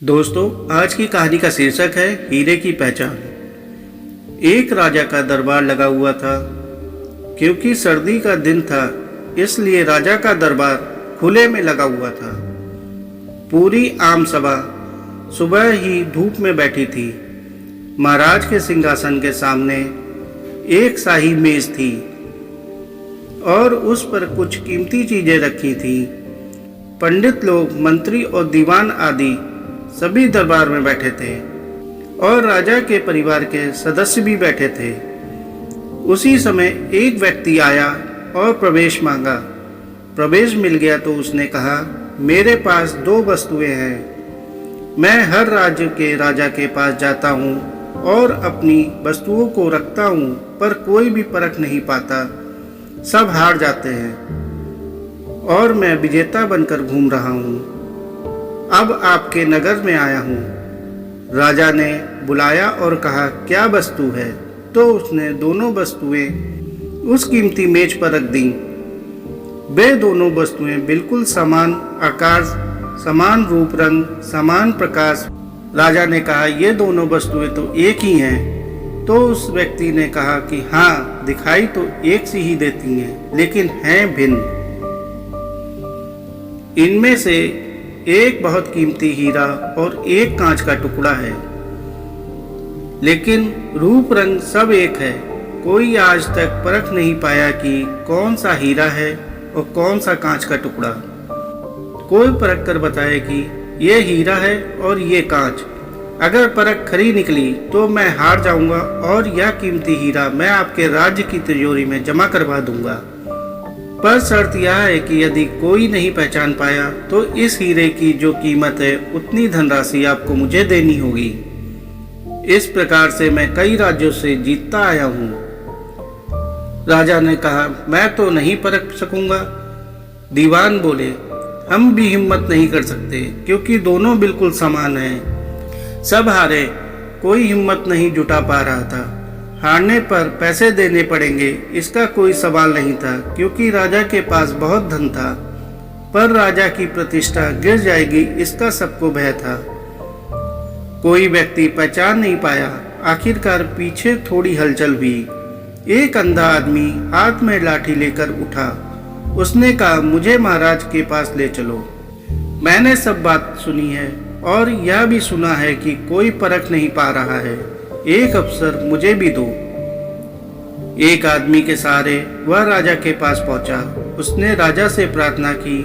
दोस्तों, आज की कहानी का शीर्षक है हीरे की पहचान। एक राजा का दरबार लगा हुआ था। क्योंकि सर्दी का दिन था, इसलिए राजा का दरबार खुले में लगा हुआ था। पूरी आम सभा सुबह ही धूप में बैठी थी। महाराज के सिंहासन के सामने एक शाही मेज थी और उस पर कुछ कीमती चीजें रखी थी। पंडित लोग, मंत्री और दीवान आदि सभी दरबार में बैठे थे और राजा के परिवार के सदस्य भी बैठे थे। उसी समय एक व्यक्ति आया और प्रवेश मांगा। प्रवेश मिल गया तो उसने कहा, मेरे पास 2 वस्तुएं हैं। मैं हर राज्य के राजा के पास जाता हूँ और अपनी वस्तुओं को रखता हूँ, पर कोई भी परख नहीं पाता। सब हार जाते हैं और मैं विजेता बनकर घूम रहा हूँ। अब आपके नगर में आया हूँ। राजा ने बुलाया और कहा, क्या वस्तु है? तो उसने दोनों वस्तुएं उस कीमती मेज पर रख दी। वे दोनों वस्तुएं बिल्कुल समान आकार, समान रूप, रंग, समान प्रकाश। राजा ने कहा, ये दोनों वस्तुएं तो एक ही हैं। तो उस व्यक्ति ने कहा कि हाँ, दिखाई तो एक सी ही देती हैं, लेकिन हैं भिन्न। इनमें से एक बहुत कीमती हीरा और एक कांच का टुकड़ा है, लेकिन रूप रंग सब एक है। कोई आज तक परख नहीं पाया कि कौन सा हीरा है और कौन सा कांच का टुकड़ा। कोई परख कर बताए कि ये हीरा है और ये कांच। अगर परख खरी निकली तो मैं हार जाऊंगा और यह कीमती हीरा मैं आपके राज्य की तिजोरी में जमा करवा दूंगा। पर शर्त यह है कि यदि कोई नहीं पहचान पाया तो इस हीरे की जो कीमत है उतनी धनराशि आपको मुझे देनी होगी। इस प्रकार से मैं कई राज्यों से जीतता आया हूँ। राजा ने कहा, मैं तो नहीं परख सकूंगा। दीवान बोले, हम भी हिम्मत नहीं कर सकते, क्योंकि दोनों बिल्कुल समान हैं। सब हारे, कोई हिम्मत नहीं जुटा पा रहा था। हारने पर पैसे देने पड़ेंगे, इसका कोई सवाल नहीं था, क्योंकि राजा के पास बहुत धन था। पर राजा की प्रतिष्ठा गिर जाएगी, इसका सबको भय था। कोई व्यक्ति पहचान नहीं पाया। आखिरकार पीछे थोड़ी हलचल हुई। एक अंधा आदमी हाथ में लाठी लेकर उठा। उसने कहा, मुझे महाराज के पास ले चलो। मैंने सब बात सुनी है और यह भी सुना है कि कोई परख नहीं पा रहा है। एक अवसर मुझे भी दो। एक आदमी के सहारे वह राजा के पास पहुंचा। उसने राजा से प्रार्थना की,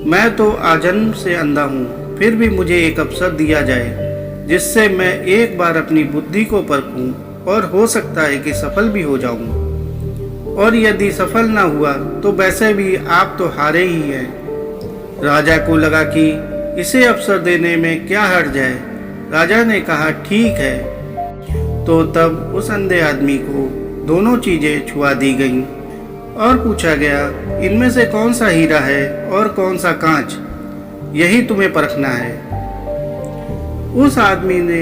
मैं तो आजन्म से अंधा हूँ, फिर भी मुझे एक अवसर दिया जाए, जिससे मैं एक बार अपनी बुद्धि को परखूं और हो सकता है कि सफल भी हो जाऊं। और यदि सफल ना हुआ तो वैसे भी आप तो हारे ही हैं। राजा को लगा कि इसे अवसर देने में क्या हर्ज है। राजा ने कहा, ठीक है। तो तब उस अंधे आदमी को दोनों चीजें छुआ दी गईं और पूछा गया, इनमें से कौन सा हीरा है और कौन सा कांच? यही तुम्हें परखना है। उस आदमी ने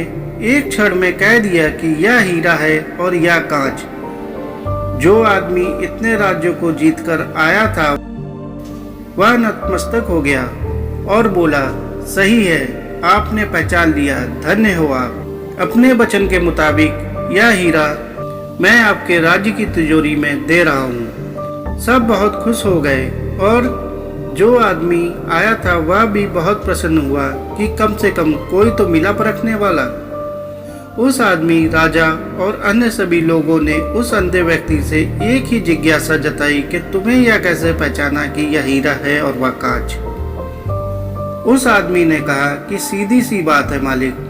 एक क्षण में कह दिया कि यह हीरा है और यह कांच। जो आदमी इतने राज्यों को जीतकर आया था वह नतमस्तक हो गया और बोला, सही है, आपने पहचान लिया, धन्य हो आप। अपने वचन के मुताबिक यह हीरा मैं आपके राज्य की तिजोरी में दे रहा हूँ। सब बहुत खुश हो गए और जो आदमी आया था वह भी बहुत प्रसन्न हुआ कि कम से कम कोई तो मिला परखने वाला। उस आदमी, राजा और अन्य सभी लोगों ने उस अंधे व्यक्ति से एक ही जिज्ञासा जताई कि तुम्हें यह कैसे पहचाना कि यह हीरा है और वह कांच? उस आदमी ने कहा कि सीधी सी बात है मालिक,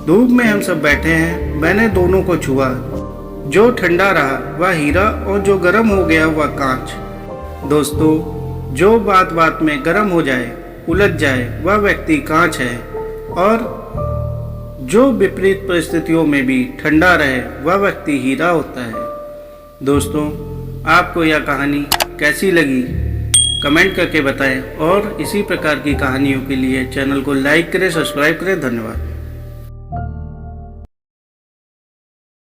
धूप में हम सब बैठे हैं, मैंने दोनों को छुआ। जो ठंडा रहा वह हीरा और जो गर्म हो गया वह कांच। दोस्तों, जो बात बात में गर्म हो जाए, उलझ जाए, वह व्यक्ति कांच है, और जो विपरीत परिस्थितियों में भी ठंडा रहे वह व्यक्ति हीरा होता है। दोस्तों, आपको यह कहानी कैसी लगी कमेंट करके बताएं और इसी प्रकार की कहानियों के लिए चैनल को लाइक करें, सब्सक्राइब करें। धन्यवाद।